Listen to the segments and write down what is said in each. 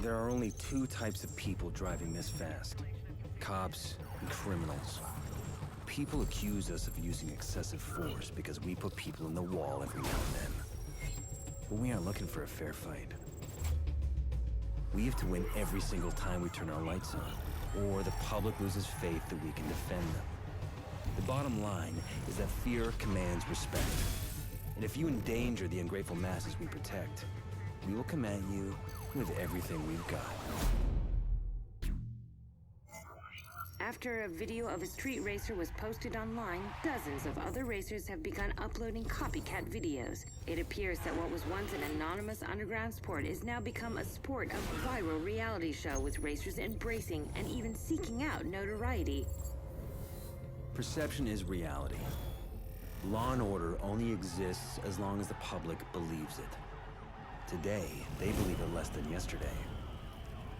There are only two types of people driving this fast: cops and criminals. People accuse us of using excessive force because we put people in the wall every now and then. But we aren't looking for a fair fight. We have to win every single time we turn our lights on, or the public loses faith that we can defend them. The bottom line is that fear commands respect. And if you endanger the ungrateful masses we protect, we will come at you with everything we've got. After a video of a street racer was posted online, dozens of other racers have begun uploading copycat videos. It appears that what was once an anonymous underground sport is now become a sport of viral reality show, with racers embracing and even seeking out notoriety. Perception is reality. Law and order only exists as long as the public believes it. Today, they believe it less than yesterday.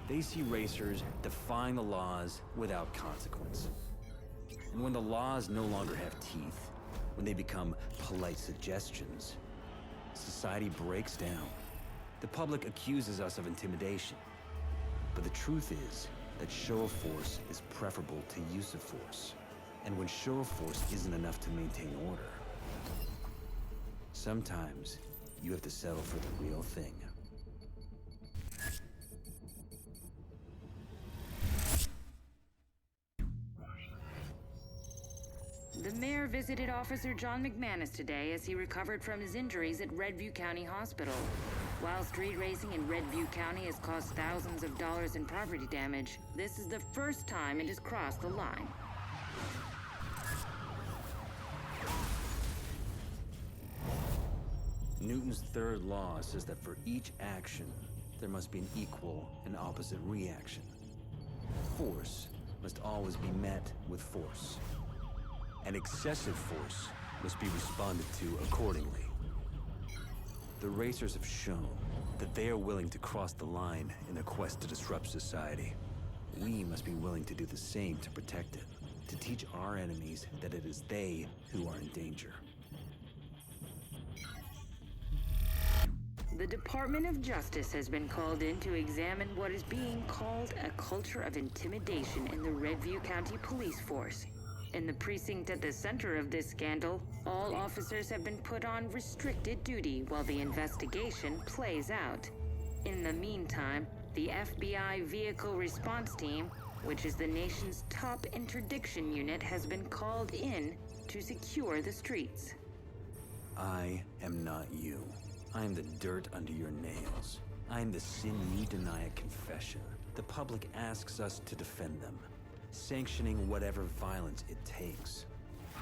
They see racers defying the laws without consequence. And when the laws no longer have teeth, when they become polite suggestions, society breaks down. The public accuses us of intimidation. But the truth is that show of force is preferable to use of force. And when show of force isn't enough to maintain order, sometimes you have to settle for the real thing. The mayor visited Officer John McManus today as he recovered from his injuries at Redview County Hospital. While street racing in Redview County has caused thousands of dollars in property damage, this is the first time it has crossed the line. Newton's third law says that for each action, there must be an equal and opposite reaction. Force must always be met with force. And excessive force must be responded to accordingly. The racers have shown that they are willing to cross the line in their quest to disrupt society. We must be willing to do the same to protect it, to teach our enemies that it is they who are in danger. The Department of Justice has been called in to examine what is being called a culture of intimidation in the Redview County Police Force. In the precinct at the center of this scandal, all officers have been put on restricted duty while the investigation plays out. In the meantime, the FBI Vehicle Response Team, which is the nation's top interdiction unit, has been called in to secure the streets. I am not you. I am the dirt under your nails. I am the sin you deny at confession. The public asks us to defend them, sanctioning whatever violence it takes.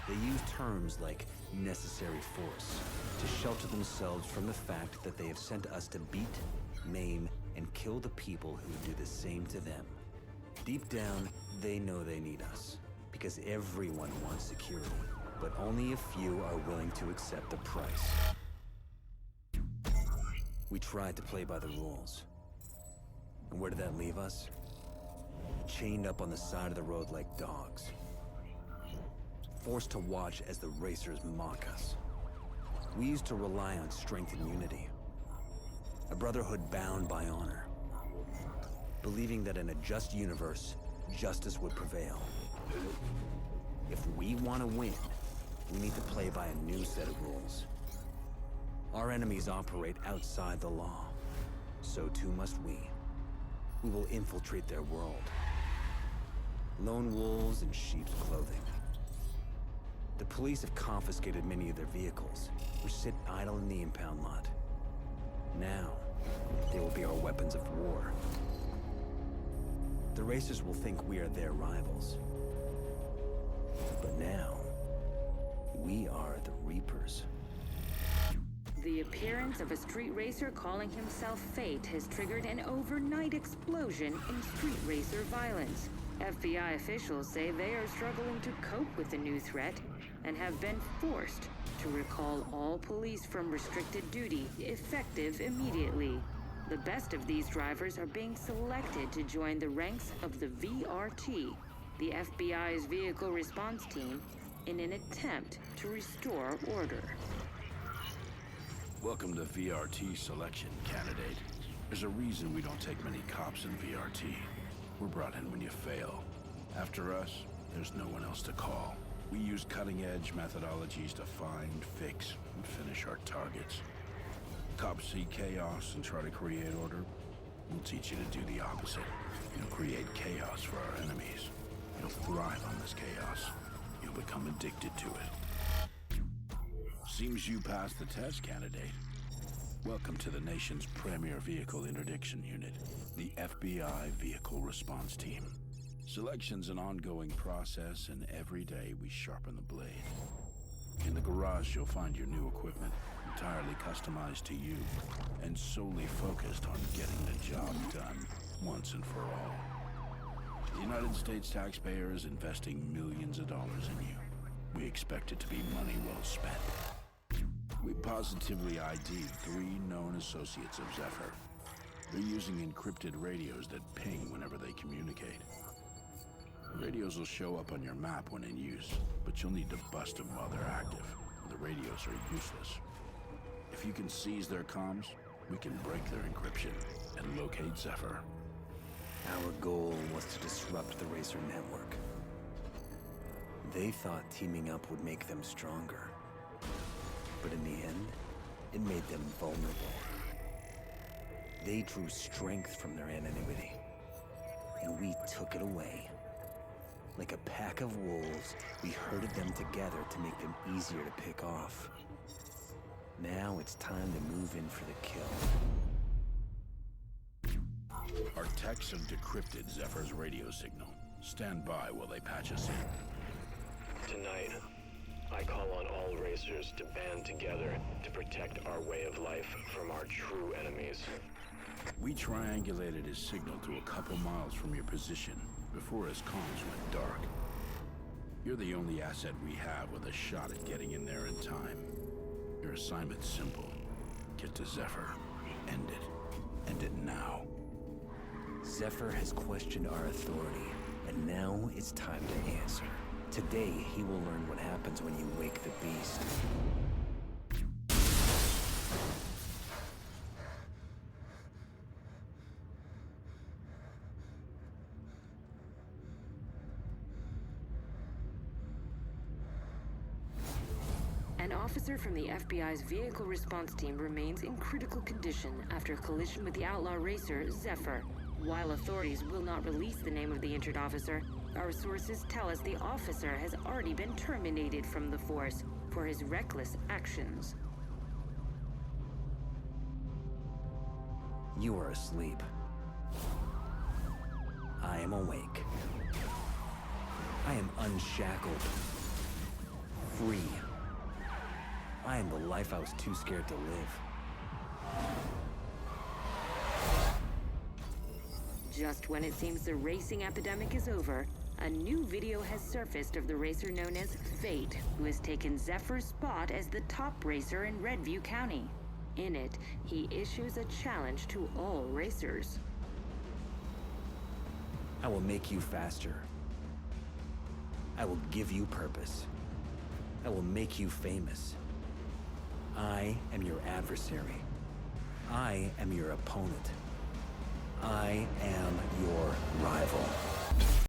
They use terms like necessary force to shelter themselves from the fact that they have sent us to beat, maim, and kill the people who do the same to them. Deep down, they know they need us, because everyone wants security, but only a few are willing to accept the price. We tried to play by the rules. And where did that leave us? Chained up on the side of the road like dogs. Forced to watch as the racers mock us. We used to rely on strength and unity. A brotherhood bound by honor. Believing that in a just universe, justice would prevail. If we want to win, we need to play by a new set of rules. Our enemies operate outside the law. So too must we. We will infiltrate their world. Lone wolves in sheep's clothing. The police have confiscated many of their vehicles, which sit idle in the impound lot. Now, they will be our weapons of war. The racers will think we are their rivals. But now, we are the Reapers. The appearance of a street racer calling himself Fate has triggered an overnight explosion in street racer violence. FBI officials say they are struggling to cope with the new threat and have been forced to recall all police from restricted duty, effective immediately. The best of these drivers are being selected to join the ranks of the VRT, the FBI's Vehicle Response Team, in an attempt to restore order. Welcome to VRT selection, candidate. There's a reason we don't take many cops in VRT. We're brought in when you fail. After us, there's no one else to call. We use cutting-edge methodologies to find, fix, and finish our targets. Cops see chaos and try to create order. We'll teach you to do the opposite. You'll create chaos for our enemies. You'll thrive on this chaos. You'll become addicted to it. Seems you passed the test, candidate. Welcome to the nation's premier vehicle interdiction unit, the FBI Vehicle Response Team. Selection's an ongoing process, and every day we sharpen the blade. In the garage, you'll find your new equipment, entirely customized to you, and solely focused on getting the job done once and for all. The United States taxpayer is investing millions of dollars in you. We expect it to be money well spent. We positively ID 3 known associates of Zephyr. They're using encrypted radios that ping whenever they communicate. The radios will show up on your map when in use, but you'll need to bust them while they're active. The radios are useless. If you can seize their comms, we can break their encryption and locate Zephyr. Our goal was to disrupt the Racer network. They thought teaming up would make them stronger. But in the end, it made them vulnerable. They drew strength from their anonymity, and we took it away. Like a pack of wolves, we herded them together to make them easier to pick off. Now it's time to move in for the kill. Our techs have decrypted Zephyr's radio signal. Stand by while they patch us in. Tonight, I call on all racers to band together to protect our way of life from our true enemies. We triangulated his signal to a couple miles from your position before his comms went dark. You're the only asset we have with a shot at getting in there in time. Your assignment's simple. Get to Zephyr. End it. End it now. Zephyr has questioned our authority, and now it's time to answer. Today, he will learn what happens when you wake the beast. An officer from the FBI's Vehicle Response Team remains in critical condition after a collision with the outlaw racer, Zephyr. While authorities will not release the name of the injured officer, our sources tell us the officer has already been terminated from the force for his reckless actions. You are asleep. I am awake. I am unshackled. Free. I am the life I was too scared to live. Just when it seems the racing epidemic is over, a new video has surfaced of the racer known as Fate, who has taken Zephyr's spot as the top racer in Redview County. In it, he issues a challenge to all racers. I will make you faster. I will give you purpose. I will make you famous. I am your adversary. I am your opponent. I am your rival.